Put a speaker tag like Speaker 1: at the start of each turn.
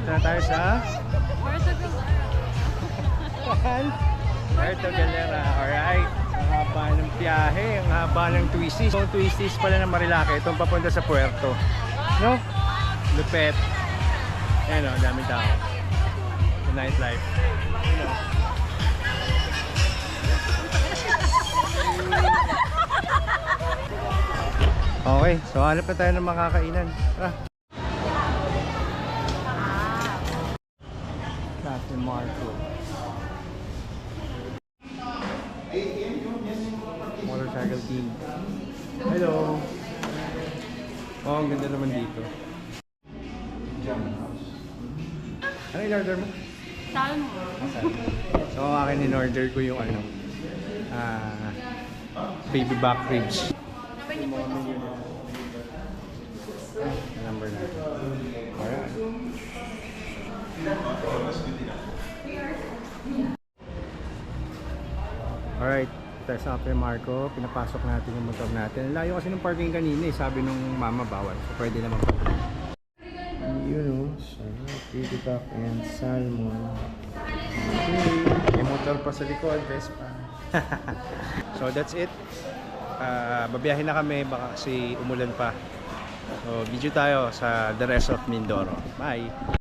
Speaker 1: Dito na tayo sa
Speaker 2: Puerto Galera.
Speaker 1: Puerto Galera. Alright. Ang haba ng biyahe, ang haba ng twisties. Itong twisties pala ng Marilake, itong papunta sa Puerto. No? Lupet. Ayan o, daming tao. The nightlife. You know. Okay, so hanap na tayo ng makakainan. Tara. Cafe Marco. Motorcycle team. Hello. Oh, ang ganda naman dito. Ano in-order mo?
Speaker 2: Salmon.
Speaker 1: So, ang akin in-order ko yung ano, baby back ribs. Number na. Alright. Alright. Tayo sa Cafe Marco. Pinapasok natin yung motor natin. Layo kasi ng parking kanina eh. Sabi nung mama bawal. So, pwede naman pa. Yun o. Baby back and salmon. Okay. May motor pa sa likod. Vespa. So, that's it. Babiyahin na kami. Baka kasi umulan pa. So, video tayo sa the rest of Mindoro. Bye!